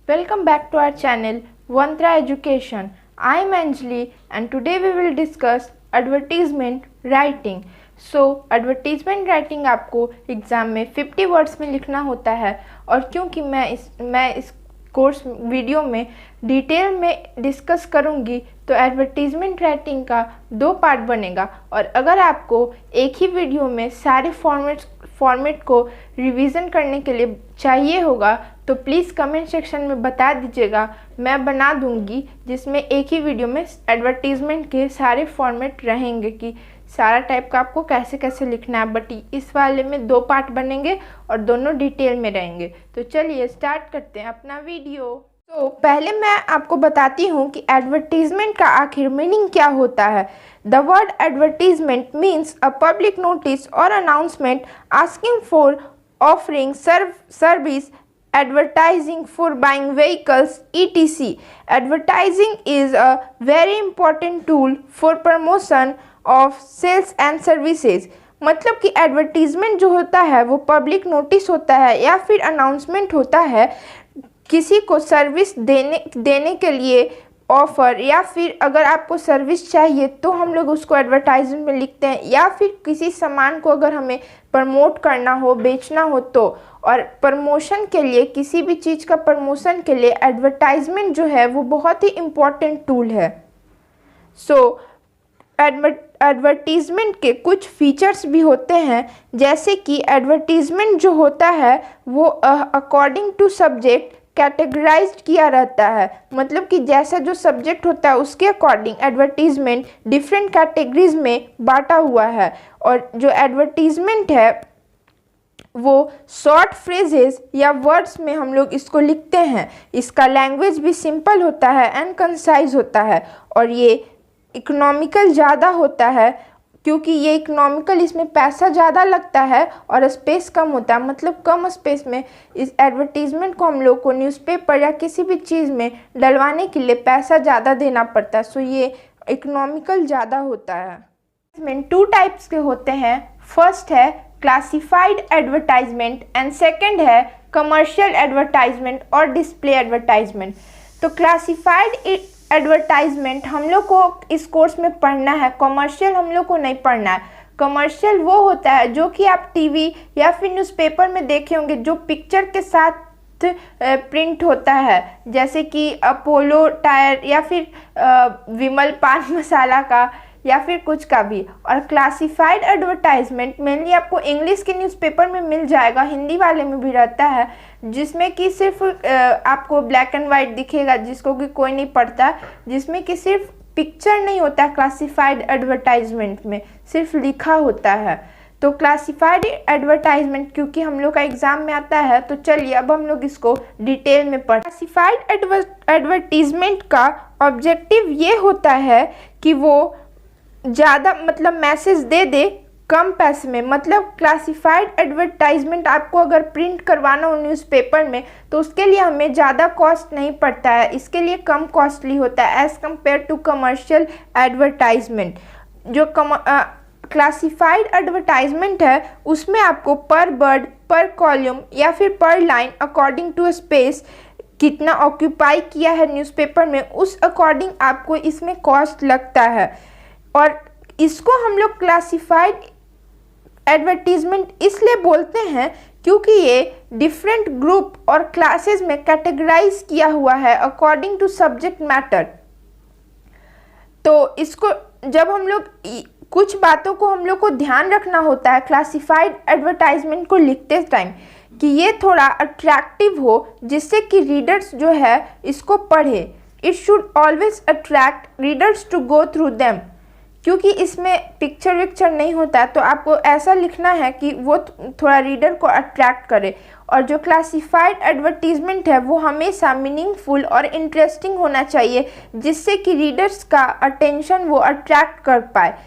Welcome back to our channel Vantra Education. I am Anjali and today we will discuss advertisement writing. Advertisement writing आपको exam में 50 words में लिखना होता है और क्योंकि मैं इस कोर्स वीडियो में डिटेल में डिस्कस करूंगी तो एडवर्टीजमेंट राइटिंग का 2 पार्ट बनेगा। और अगर आपको एक ही वीडियो में सारे फॉर्मेट को रिवीजन करने के लिए चाहिए होगा तो प्लीज़ कमेंट सेक्शन में बता दीजिएगा, मैं बना दूंगी जिसमें एक ही वीडियो में एडवर्टीजमेंट के सारे फॉर्मेट रहेंगे कि सारा टाइप का आपको कैसे कैसे लिखना है। बट इस वाले में 2 पार्ट बनेंगे और दोनों डिटेल में रहेंगे। तो चलिए स्टार्ट करते हैं अपना वीडियो। तो पहले मैं आपको बताती हूँ कि एडवर्टीजमेंट का आखिर मीनिंग क्या होता है। The word advertisement means a public notice और announcement asking for offering service, advertising for buying vehicles, etc. Advertising is a very important tool for promotion of sales and services. मतलब कि advertisement जो होता है वो पब्लिक नोटिस होता है या फिर अनाउंसमेंट होता है किसी को सर्विस देने के लिए, ऑफ़र, या फिर अगर आपको सर्विस चाहिए तो हम लोग उसको एडवर्टाइजमेंट में लिखते हैं, या फिर किसी सामान को अगर हमें प्रमोट करना हो, बेचना हो तो। और प्रमोशन के लिए, किसी भी चीज़ का प्रमोशन के लिए एडवर्टाइजमेंट जो है वो बहुत ही इम्पॉर्टेंट टूल है। एडवर्टीजमेंट के कुछ फीचर्स भी होते हैं, जैसे कि एडवर्टीजमेंट जो होता है वो अकॉर्डिंग टू सब्जेक्ट कैटेगराइज्ड किया रहता है। मतलब कि जैसा जो सब्जेक्ट होता है उसके अकॉर्डिंग एडवर्टीजमेंट डिफरेंट कैटेगरीज में बांटा हुआ है। और जो एडवर्टीजमेंट है वो शॉर्ट फ्रेजेस या वर्ड्स में हम लोग इसको लिखते हैं। इसका लैंग्वेज भी सिंपल होता है एंड कंसाइज होता है और ये इकोनॉमिकल ज़्यादा होता है, क्योंकि ये इकोनॉमिकल, इसमें पैसा ज़्यादा लगता है और स्पेस कम होता है। मतलब कम स्पेस में इस एडवर्टीजमेंट को हम लोग को न्यूज़पेपर या किसी भी चीज़ में डलवाने के लिए पैसा ज़्यादा देना पड़ता है। सो ये इकोनॉमिकल ज़्यादा होता है। इसमें 2 टाइप्स के होते हैं। फर्स्ट है क्लासिफाइड एडवर्टाइजमेंट एंड सेकेंड है कमर्शियल एडवर्टाइजमेंट और डिस्प्ले एडवर्टाइजमेंट। तो क्लासिफाइड एडवर्टाइजमेंट हम लोग को इस कोर्स में पढ़ना है, कमर्शियल हम लोग को नहीं पढ़ना है। कमर्शियल वो होता है जो कि आप टीवी या फिर न्यूज़पेपर में देखे होंगे, जो पिक्चर के साथ प्रिंट होता है, जैसे कि अपोलो टायर या फिर विमल पान मसाला का या फिर कुछ का भी। और क्लासिफाइड एडवर्टाइजमेंट मेनली आपको इंग्लिश के न्यूज़पेपर में मिल जाएगा, हिंदी वाले में भी रहता है, जिसमें कि सिर्फ आपको ब्लैक एंड वाइट दिखेगा, जिसको कि कोई नहीं पढ़ता, जिसमें कि सिर्फ पिक्चर नहीं होता है। क्लासिफाइड एडवर्टाइजमेंट में सिर्फ लिखा होता है। तो क्लासिफाइड एडवर्टाइजमेंट क्योंकि हम लोग का एग्जाम में आता है, तो चलिए अब हम लोग इसको डिटेल में पढ़। क्लासिफाइड एडवर्टीजमेंट का ऑब्जेक्टिव ये होता है कि वो ज़्यादा मतलब मैसेज दे कम पैसे में। मतलब क्लासिफाइड एडवर्टाइजमेंट आपको अगर प्रिंट करवाना हो न्यूज़पेपर में तो उसके लिए हमें ज़्यादा कॉस्ट नहीं पड़ता है, इसके लिए कम कॉस्टली होता है as compared to commercial advertisement. जो क्लासिफाइड एडवर्टाइजमेंट है उसमें आपको पर वर्ड, पर कॉलम या फिर पर लाइन अकॉर्डिंग टू स्पेस कितना ऑक्यूपाई किया है न्यूज़पेपर में, उस अकॉर्डिंग आपको इसमें कॉस्ट लगता है। और इसको हम लोग क्लासिफाइड एडवर्टीजमेंट इसलिए बोलते हैं क्योंकि ये डिफरेंट ग्रुप और क्लासेस में कैटेगराइज किया हुआ है अकॉर्डिंग टू सब्जेक्ट मैटर। तो इसको जब हम लोग कुछ बातों को हम लोग को ध्यान रखना होता है क्लासिफाइड एडवर्टाइजमेंट को लिखते टाइम, कि ये थोड़ा अट्रैक्टिव हो जिससे कि रीडर्स जो है इसको पढ़े। It should always attract readers to go through them, क्योंकि इसमें पिक्चर विक्चर नहीं होता है, तो आपको ऐसा लिखना है कि वो थोड़ा रीडर को अट्रैक्ट करे। और जो क्लासिफाइड एडवर्टीजमेंट है वो हमेशा मीनिंगफुल और इंटरेस्टिंग होना चाहिए, जिससे कि रीडर्स का अटेंशन वो अट्रैक्ट कर पाए।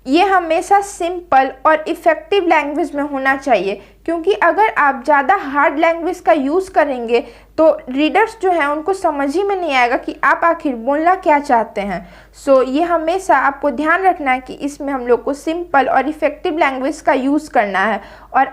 ये हमेशा सिंपल और इफ़ेक्टिव लैंग्वेज में होना चाहिए, क्योंकि अगर आप ज़्यादा हार्ड लैंग्वेज का यूज़ करेंगे तो रीडर्स जो हैं उनको समझ ही में नहीं आएगा कि आप आखिर बोलना क्या चाहते हैं। सो ये हमेशा आपको ध्यान रखना है कि इसमें हम लोग को सिंपल और इफ़ेक्टिव लैंग्वेज का यूज़ करना है। और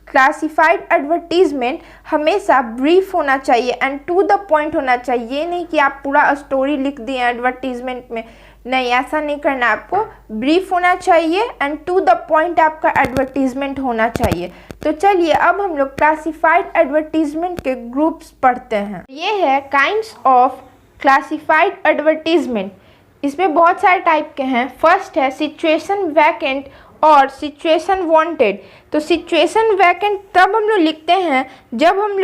क्लासिफाइड एडवर्टीजमेंट हमेशा ब्रीफ होना चाहिए एंड टू द पॉइंट होना चाहिए। ये नहीं कि आप पूरा स्टोरी लिख दिए एडवर्टीजमेंट में, नहीं, ऐसा नहीं करना। आपको ब्रीफ होना चाहिए एंड टू द पॉइंट आपका एडवर्टीजमेंट होना चाहिए। तो चलिए अब हम लोग क्लासिफाइड एडवर्टीजमेंट के ग्रुप्स पढ़ते हैं। ये है काइंड्स ऑफ क्लासिफाइड एडवर्टीजमेंट। इसमें बहुत सारे टाइप के हैं। फर्स्ट है सिचुएशन वैकेंट और सिचुएशन वांटेड। तो सिचुएशन वैकेंट तब हम लोग लिखते हैं जब हम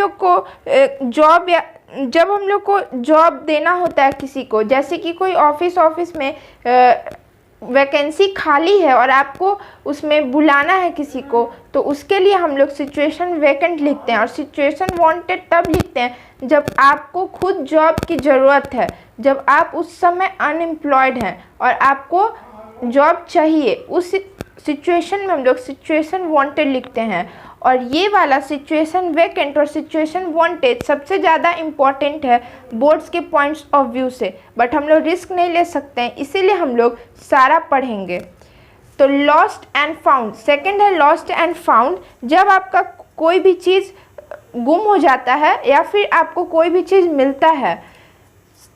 लोग को जॉब देना होता है किसी को, जैसे कि कोई ऑफिस में वैकेंसी खाली है और आपको उसमें बुलाना है किसी को, तो उसके लिए हम लोग सिचुएशन वैकेंट लिखते हैं। और सिचुएशन वांटेड तब लिखते हैं जब आपको खुद जॉब की ज़रूरत है, जब आप उस समय अनएम्प्लॉयड हैं और आपको जॉब चाहिए, उस सिचुएशन में हम लोग सिचुएशन वांटेड लिखते हैं। और ये वाला सिचुएशन वैकेंट और सिचुएशन वांटेड सबसे ज़्यादा इम्पॉर्टेंट है बोर्ड्स के पॉइंट्स ऑफ व्यू से, बट हम लोग रिस्क नहीं ले सकते हैं, इसीलिए हम लोग सारा पढ़ेंगे। तो लॉस्ट एंड फाउंड, सेकंड है लॉस्ट एंड फाउंड। जब आपका कोई भी चीज़ गुम हो जाता है या फिर आपको कोई भी चीज़ मिलता है।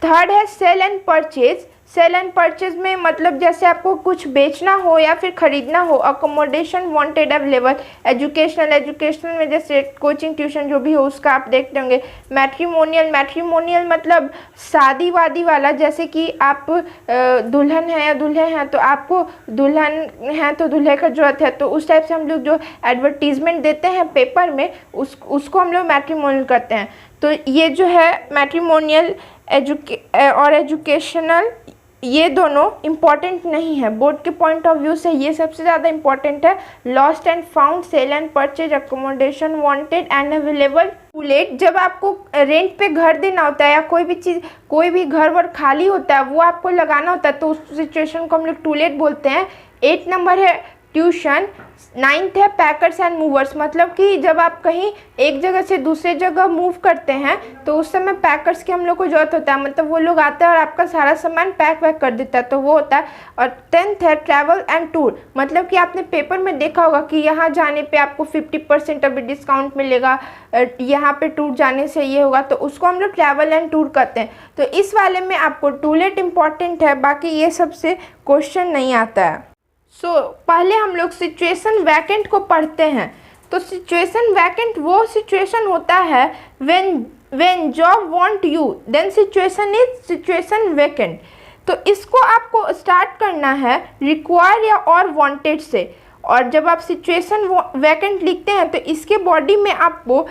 थर्ड है sale and purchase. Sale and purchase में मतलब जैसे आपको कुछ बेचना हो या फिर ख़रीदना हो। Accommodation wanted available. एजुकेशनल में जैसे कोचिंग ट्यूशन जो भी हो उसका आप देखते होंगे। मैट्रिमोनियल मतलब शादी वादी वाला, जैसे कि आप दुल्हन हैं या दूल्हे हैं तो आपको दुल्हन हैं तो दूल्हे का ज़रूरत है, तो उस टाइप से हम लोग जो एडवर्टीज़मेंट देते हैं पेपर में उसको हम लोग मैट्रिमोनियल करते हैं। तो ये जो है मैट्रिमोनियल और एजुकेशनल, ये दोनों इम्पॉर्टेंट नहीं है बोर्ड के पॉइंट ऑफ व्यू से। ये सबसे ज़्यादा इम्पॉर्टेंट है lost and found, sale and purchase, accommodation wanted and available. To let, जब आपको रेंट पे घर देना होता है या कोई भी घर वर खाली होता है वो आपको लगाना होता है, तो उस सिचुएशन को हम लोग टू लेट बोलते हैं। 8 नंबर है ट्यूशन। 9th है पैकर्स एंड मूवर्स, मतलब कि जब आप कहीं एक जगह से दूसरे जगह मूव करते हैं तो उस समय पैकर्स की हम लोग को ज़रूरत होता है, मतलब वो लोग आते हैं और आपका सारा सामान पैक वैक कर देता है, तो वो होता है। और 10th है ट्रैवल एंड टूर, मतलब कि आपने पेपर में देखा होगा कि यहाँ जाने पे आपको 50% अभी डिस्काउंट मिलेगा, यहाँ पे टूर जाने से ये होगा, तो उसको हम लोग ट्रैवल एंड टूर करते हैं। तो इस वाले में आपको टू लेट इम्पॉर्टेंट है, बाकी ये सबसे क्वेश्चन नहीं आता है। पहले हम लोग सिचुएशन वैकेंट को पढ़ते हैं। तो सिचुएशन वैकेंट वो सिचुएशन होता है when job want you, then situation is situation vacant. तो इसको आपको स्टार्ट करना है रिक्वायर या और वांटेड से। और जब आप सिचुएशन वैकेंट लिखते हैं तो इसके बॉडी में आपको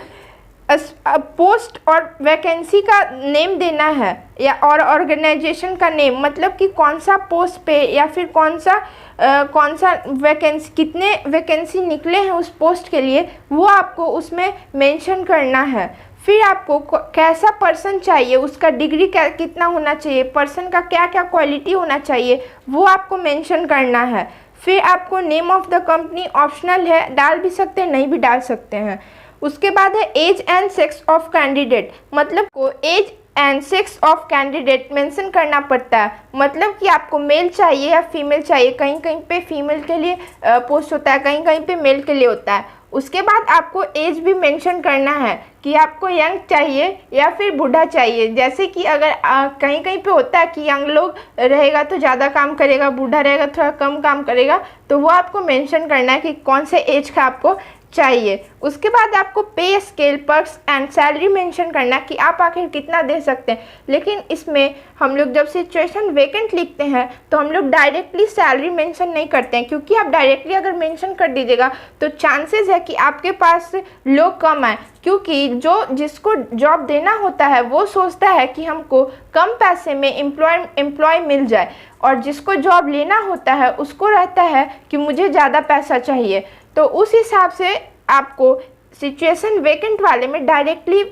पोस्ट और वैकेंसी का नेम देना है या और ऑर्गेनाइजेशन का नेम, मतलब कि कौन सा पोस्ट पे या फिर कौन सा वैकेंसी, कितने वैकेंसी निकले हैं उस पोस्ट के लिए, वो आपको उसमें मेंशन करना है। फिर आपको कैसा पर्सन चाहिए, उसका डिग्री कितना होना चाहिए, पर्सन का क्या क्या क्वालिटी होना चाहिए, वो आपको मेंशन करना है। फिर आपको name of the company optional है, डाल भी सकते हैं नहीं भी डाल सकते हैं। उसके बाद है age and sex of candidate, मतलब को age and sex of candidate mention करना पड़ता है, मतलब कि आपको मेल चाहिए या फीमेल चाहिए। कहीं कहीं पे फीमेल के लिए पोस्ट होता है, कहीं कहीं पे मेल के लिए होता है। उसके बाद आपको एज भी मेंशन करना है कि आपको यंग चाहिए या फिर बूढ़ा चाहिए। जैसे कि अगर कहीं कहीं पे होता है कि यंग लोग रहेगा तो ज़्यादा काम करेगा, बूढ़ा रहेगा थोड़ा कम काम करेगा, तो वो आपको मेंशन करना है कि कौन से एज का आपको चाहिए। उसके बाद आपको पे scale, perks and salary mention करना कि आप आखिर कितना दे सकते हैं। लेकिन इसमें हम लोग जब सिचुएशन वैकेंट लिखते हैं तो हम लोग डायरेक्टली सैलरी मेंशन नहीं करते हैं, क्योंकि आप डायरेक्टली अगर मेंशन कर दीजिएगा तो चांसेस है कि आपके पास लोग कम आए, क्योंकि जिसको जॉब देना होता है वो सोचता है कि हमको कम पैसे में एम्प्लॉय मिल जाए, और जिसको जॉब लेना होता है उसको रहता है कि मुझे ज़्यादा पैसा चाहिए। तो उस हिसाब से आपको सिचुएशन वैकेंट वाले में डायरेक्टली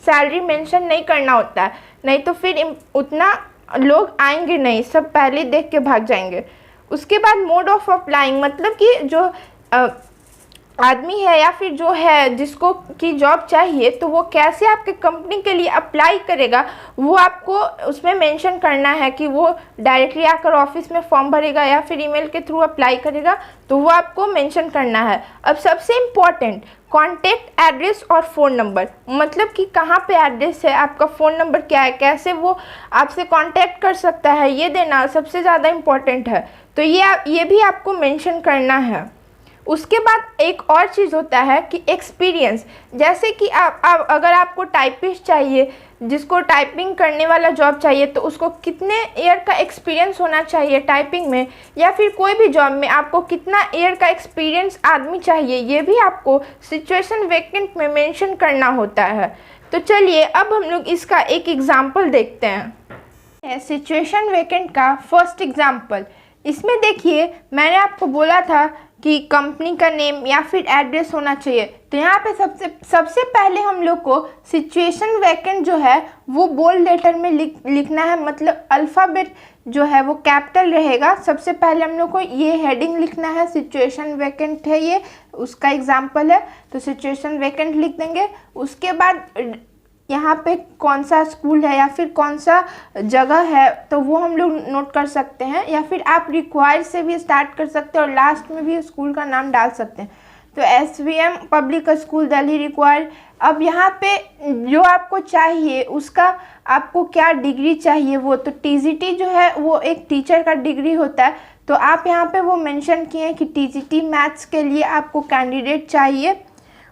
सैलरी मेंशन नहीं करना होता है, नहीं तो फिर उतना लोग आएंगे नहीं, सब पहले देख के भाग जाएंगे। उसके बाद मोड ऑफ अप्लाइंग, मतलब कि जो आदमी है या फिर जो है जिसको की जॉब चाहिए, तो वो कैसे आपके कंपनी के लिए अप्लाई करेगा, वो आपको उसमें मेंशन करना है कि वो डायरेक्टली आकर ऑफिस में फॉर्म भरेगा या फिर ईमेल के थ्रू अप्लाई करेगा, तो वो आपको मेंशन करना है। अब सबसे इम्पॉर्टेंट, कॉन्टैक्ट एड्रेस और फ़ोन नंबर, मतलब कि कहाँ पे एड्रेस है, आपका फ़ोन नंबर क्या है, कैसे वो आपसे कांटेक्ट कर सकता है, ये देना सबसे ज़्यादा इम्पॉर्टेंट है। तो ये भी आपको मेंशन करना है। उसके बाद एक और चीज़ होता है कि एक्सपीरियंस, जैसे कि आप अगर आपको टाइपिस्ट चाहिए, जिसको टाइपिंग करने वाला जॉब चाहिए, तो उसको कितने ईयर का एक्सपीरियंस होना चाहिए टाइपिंग में, या फिर कोई भी जॉब में आपको कितना ईयर का एक्सपीरियंस आदमी चाहिए, ये भी आपको सिचुएशन वैकेंट में मेंशन करना होता है। तो चलिए अब हम लोग इसका एक एग्जाम्पल देखते हैं। सिचुएशन वैकेंट का फर्स्ट एग्जाम्पल, इसमें देखिए मैंने आपको बोला था कि कंपनी का नेम या फिर एड्रेस होना चाहिए। तो यहाँ पे सबसे पहले हम लोग को सिचुएशन वैकेंट जो है वो बोल्ड लेटर में लिखना है, मतलब अल्फ़ाबेट जो है वो कैपिटल रहेगा। सबसे पहले हम लोग को ये हेडिंग लिखना है, सिचुएशन वैकेंट है, ये उसका एग्जाम्पल है, तो सिचुएशन वैकेंट लिख देंगे। उसके बाद यहाँ पे कौन सा स्कूल है या फिर कौन सा जगह है, तो वो हम लोग नोट कर सकते हैं, या फिर आप रिक्वायर्ड से भी स्टार्ट कर सकते हैं और लास्ट में भी स्कूल का नाम डाल सकते हैं। तो SVM public school Delhi required. अब यहाँ पे जो आपको चाहिए उसका आपको क्या डिग्री चाहिए, वो तो TGT जो है वो एक टीचर का डिग्री होता है, तो आप यहाँ पे वो मेंशन किए हैं कि TGT मैथ्स के लिए आपको कैंडिडेट चाहिए।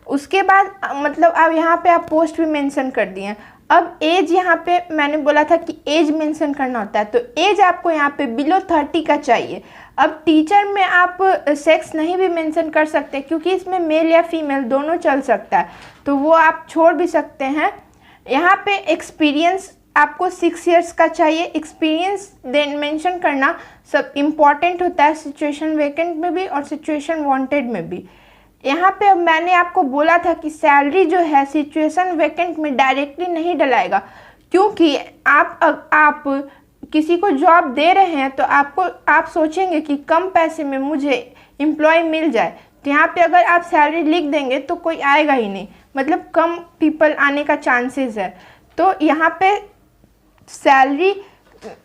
उसके बाद मतलब अब यहाँ पे आप पोस्ट भी मेंशन कर दिए। अब एज यहाँ पे मैंने बोला था कि एज मेंशन करना होता है, तो एज आपको यहाँ पे बिलो 30 का चाहिए। अब टीचर में आप सेक्स नहीं भी मेंशन कर सकते, क्योंकि इसमें मेल या फीमेल दोनों चल सकता है, तो वो आप छोड़ भी सकते हैं। यहाँ पे एक्सपीरियंस आपको 6 इयर्स का चाहिए, एक्सपीरियंस देन मेंशन करना सब इम्पॉर्टेंट होता है, सिचुएशन वैकेंट में भी और सिचुएशन वांटेड में भी। यहाँ पे अब मैंने आपको बोला था कि सैलरी जो है सिचुएशन वैकेंट में डायरेक्टली नहीं डलाएगा, क्योंकि आप किसी को जॉब दे रहे हैं तो आप सोचेंगे कि कम पैसे में मुझे एम्प्लॉय मिल जाए, तो यहाँ पे अगर आप सैलरी लिख देंगे तो कोई आएगा ही नहीं, मतलब कम पीपल आने का चांसेस है। तो यहाँ पे सैलरी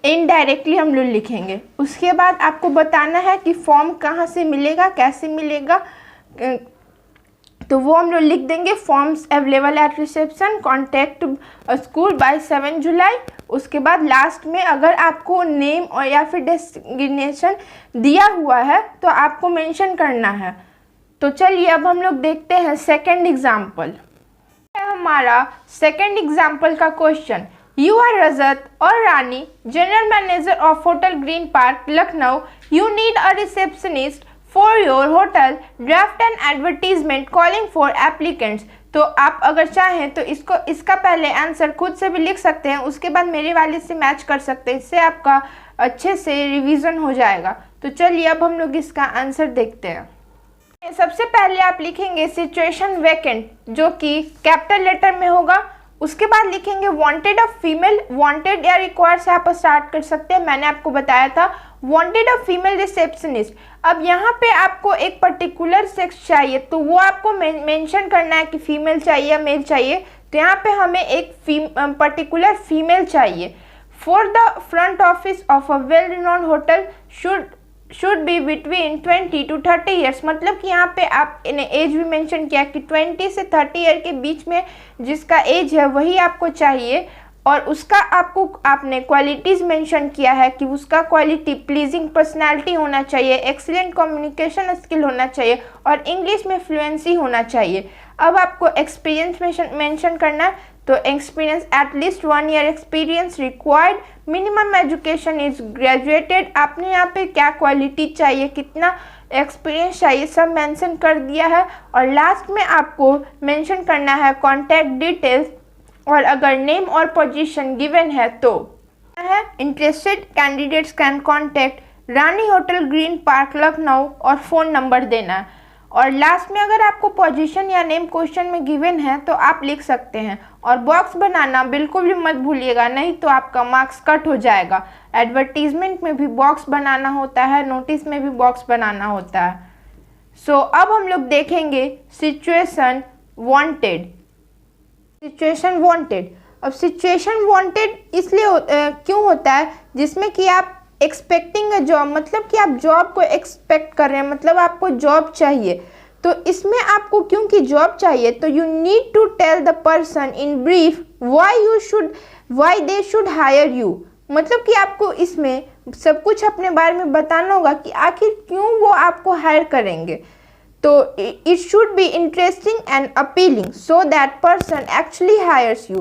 इनडायरेक्टली हम लोग लिखेंगे। उसके बाद आपको बताना है कि फॉर्म कहाँ से मिलेगा, कैसे मिलेगा, तो वो हम लोग लिख देंगे forms available at reception, contact school by 7 जुलाई। उसके बाद लास्ट में अगर आपको नेम और या फिर डेजिग्नेशन दिया हुआ है तो आपको मेंशन करना है। तो चलिए अब हम लोग देखते हैं सेकंड एग्जाम्पल। हमारा सेकंड एग्जाम्पल का क्वेश्चन, यू आर रजत और Rani, general manager of hotel green park Lucknow, you need a receptionist for your hotel, draft an advertisement calling for applicants। तो आप अगर चाहें तो इसका पहले आंसर खुद से भी लिख सकते हैं, उसके बाद मेरे वाले से मैच कर सकते हैं, इससे आपका अच्छे से रिवीजन हो जाएगा। तो चलिए अब हम लोग इसका आंसर देखते हैं। सबसे पहले आप लिखेंगे सिचुएशन वैकेंट, जो कि कैपिटल लेटर में होगा। उसके बाद लिखेंगे वांटेड ऑफ फीमेल, वांटेड या रिक्वायर्ड से आप स्टार्ट कर सकते हैं, मैंने आपको बताया था वांटेड ऑफ फीमेल रिसेप्शनिस्ट। अब यहाँ पे आपको एक पर्टिकुलर सेक्स चाहिए, तो वो आपको मेंशन करना है कि फीमेल चाहिए या मेल चाहिए। तो यहाँ पे हमें एक पर्टिकुलर फीमेल चाहिए। For the front office of a well renowned hotel should be between 20 to 30 years, मतलब कि यहाँ पे आप एज भी मेंशन किया कि 20 से 30 ईयर के बीच में जिसका एज है वही आपको चाहिए। और उसका आपने क्वालिटीज़ मेंशन किया है कि उसका क्वालिटी प्लीजिंग पर्सनालिटी होना चाहिए, एक्सीलेंट कम्युनिकेशन स्किल होना चाहिए और इंग्लिश में फ्लुएंसी होना चाहिए। अब आपको एक्सपीरियंस मेंशन करना है, तो experience at least 1 year experience required, minimum education is graduated. आपने यहाँ पे क्या क्वालिटी चाहिए, कितना एक्सपीरियंस चाहिए, सब मेंशन कर दिया है। और लास्ट में आपको मेंशन करना है कॉन्टैक्ट डिटेल्स, और अगर नेम और पोजीशन गिवन है तो है interested candidates can contact Rani hotel green park Lucknow और फ़ोन नंबर देना है। और लास्ट में अगर आपको पोजीशन या नेम क्वेश्चन में गिवन है तो आप लिख सकते हैं। और बॉक्स बनाना बिल्कुल भी मत भूलिएगा, नहीं तो आपका मार्क्स कट हो जाएगा। एडवर्टीजमेंट में भी बॉक्स बनाना होता है, नोटिस में भी बॉक्स बनाना होता है। अब हम लोग देखेंगे सिचुएशन वांटेड। सिचुएशन वांटेड, अब सिचुएशन वांटेड इसलिए क्यों होता है, जिसमें कि आप एक्सपेक्टिंग अ जॉब, मतलब कि आप जॉब को एक्सपेक्ट कर रहे हैं, मतलब आपको जॉब चाहिए। तो इसमें आपको क्योंकि जॉब चाहिए तो you need to tell the person in brief why they should hire you, मतलब कि आपको इसमें सब कुछ अपने बारे में बताना होगा कि आखिर क्यों वो आपको हायर करेंगे। तो it should be interesting and appealing so that person actually hires you.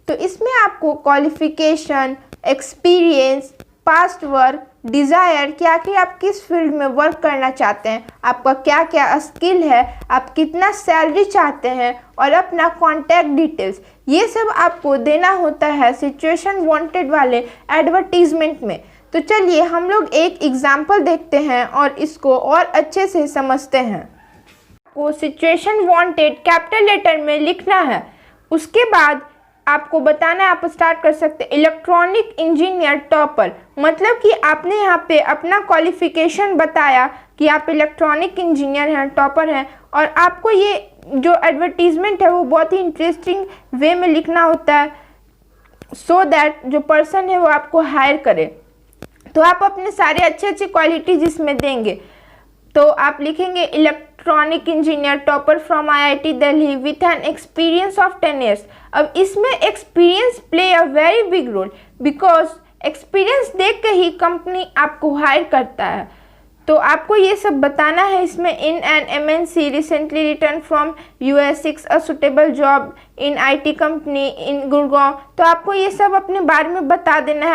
तो इसमें आपको qualification, experience, past work, desire कि आखिर आप किस फील्ड में वर्क करना चाहते हैं, आपका क्या क्या स्किल है, आप कितना सैलरी चाहते हैं, और अपना कॉन्टैक्ट डिटेल्स, ये सब आपको देना होता है सिचुएशन वांटेड वाले एडवर्टीजमेंट में। तो चलिए हम लोग एक एग्जाम्पल देखते हैं और इसको और अच्छे से समझते हैं। को सिचुएशन वांटेड कैपिटल लेटर में लिखना है, उसके बाद आपको बताना है, आप स्टार्ट कर सकते हैं इलेक्ट्रॉनिक इंजीनियर टॉपर, मतलब कि आपने यहाँ पे अपना क्वालिफिकेशन बताया कि आप इलेक्ट्रॉनिक इंजीनियर हैं, टॉपर हैं, और आपको ये जो एडवर्टीजमेंट है वो बहुत ही इंटरेस्टिंग वे में लिखना होता है सो दैट जो पर्सन है वो आपको हायर करे। तो आप अपने सारे अच्छे अच्छे क्वालिटीज इसमें देंगे। तो आप लिखेंगे electronic engineer topper from IIT Delhi with an experience of 10 years। अब इसमें experience play a very big role, because experience देख के ही कंपनी आपको हायर करता है। तो आपको ये सब बताना है इसमें। In an MNC recently return from US 6 a suitable job in IT company इन गुड़गांव। तो आपको ये सब अपने बारे में बता देना है,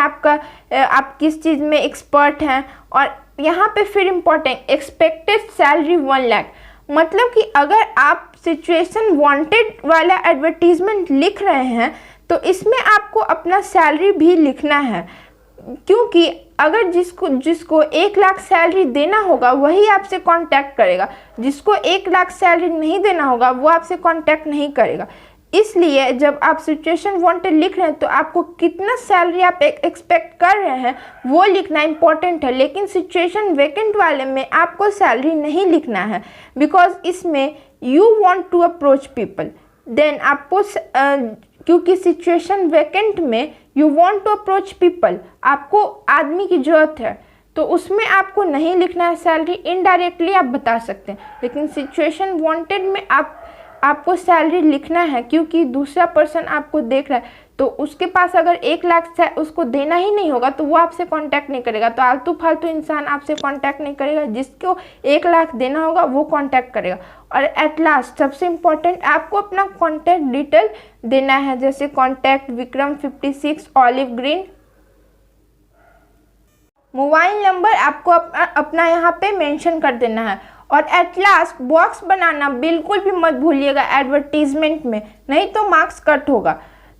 आप किस चीज़ में एक्सपर्ट हैं। और यहाँ पे फिर इम्पोर्टेंट एक्सपेक्टेड सैलरी 1 लाख, मतलब कि अगर आप सिचुएशन वांटेड वाला एडवर्टीजमेंट लिख रहे हैं तो इसमें आपको अपना सैलरी भी लिखना है, क्योंकि अगर जिसको 1 लाख सैलरी देना होगा वही आपसे कांटेक्ट करेगा, जिसको 1 लाख सैलरी नहीं देना होगा वो आपसे कांटेक्ट नहीं करेगा। इसलिए जब आप सिचुएशन वांटेड लिख रहे हैं तो आपको कितना सैलरी आप एक्सपेक्ट कर रहे हैं वो लिखना इंपॉर्टेंट है, लेकिन सिचुएशन वैकेंट वाले में आपको सैलरी नहीं लिखना है, बिकॉज इसमें you want to approach people. Then आपको क्योंकि सिचुएशन वैकेंट में you want to approach people, आपको आदमी की ज़रूरत है, तो उसमें आपको नहीं लिखना है सैलरी, इनडायरेक्टली आप बता सकते हैं। लेकिन सिचुएशन वांटेड में आपको सैलरी लिखना है, क्योंकि दूसरा पर्सन आपको देख रहा है, तो उसके पास अगर 1 लाख उसको देना ही नहीं होगा तो वो आपसे कांटेक्ट नहीं करेगा। तो आलतू फालतू इंसान आपसे कांटेक्ट नहीं करेगा, जिसको 1 लाख देना होगा वो कांटेक्ट करेगा। और एट लास्ट सबसे इम्पोर्टेंट आपको अपना कॉन्टैक्ट डिटेल देना है, जैसे contact Vikram 56 olive green. Mobile number आपको अपना यहाँ पे मेंशन कर देना है। और एट लास्ट बॉक्स बनाना बिल्कुल भी मत भूलिएगा एडवर्टीजमेंट में, नहीं तो मार्क्स कट होगा।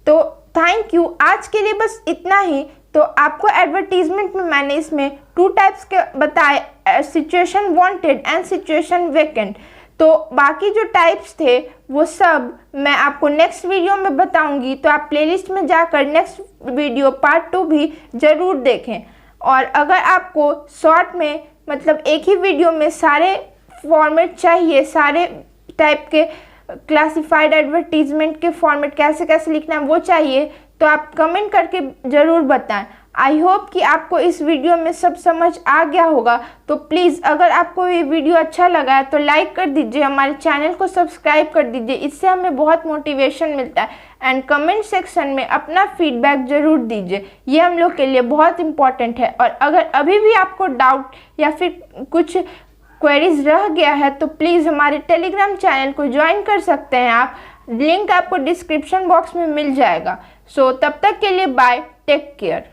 तो थैंक यू, आज के लिए बस इतना ही। तो आपको एडवर्टीजमेंट में मैंने इसमें 2 टाइप्स के बताए, situation wanted and situation vacant. तो बाकी जो टाइप्स थे वो सब मैं आपको नेक्स्ट वीडियो में बताऊंगी, तो आप प्लेलिस्ट में जाकर नेक्स्ट वीडियो पार्ट 2 भी ज़रूर देखें। और अगर आपको शॉर्ट में मतलब एक ही वीडियो में सारे फॉर्मेट चाहिए, सारे टाइप के क्लासिफाइड एडवर्टीजमेंट के फॉर्मेट कैसे कैसे लिखना है वो चाहिए, तो आप कमेंट करके ज़रूर बताएं। आई होप कि आपको इस वीडियो में सब समझ आ गया होगा। तो प्लीज़ अगर आपको ये वीडियो अच्छा लगा है तो लाइक कर दीजिए, हमारे चैनल को सब्सक्राइब कर दीजिए, इससे हमें बहुत मोटिवेशन मिलता है। एंड कमेंट सेक्शन में अपना फीडबैक ज़रूर दीजिए, ये हम लोग के लिए बहुत इम्पॉर्टेंट है। और अगर अभी भी आपको डाउट या फिर कुछ क्वेरीज रह गया है तो प्लीज़ हमारे टेलीग्राम चैनल को ज्वाइन कर सकते हैं आप, लिंक आपको डिस्क्रिप्शन बॉक्स में मिल जाएगा। सो तब तक के लिए बाय, टेक केयर।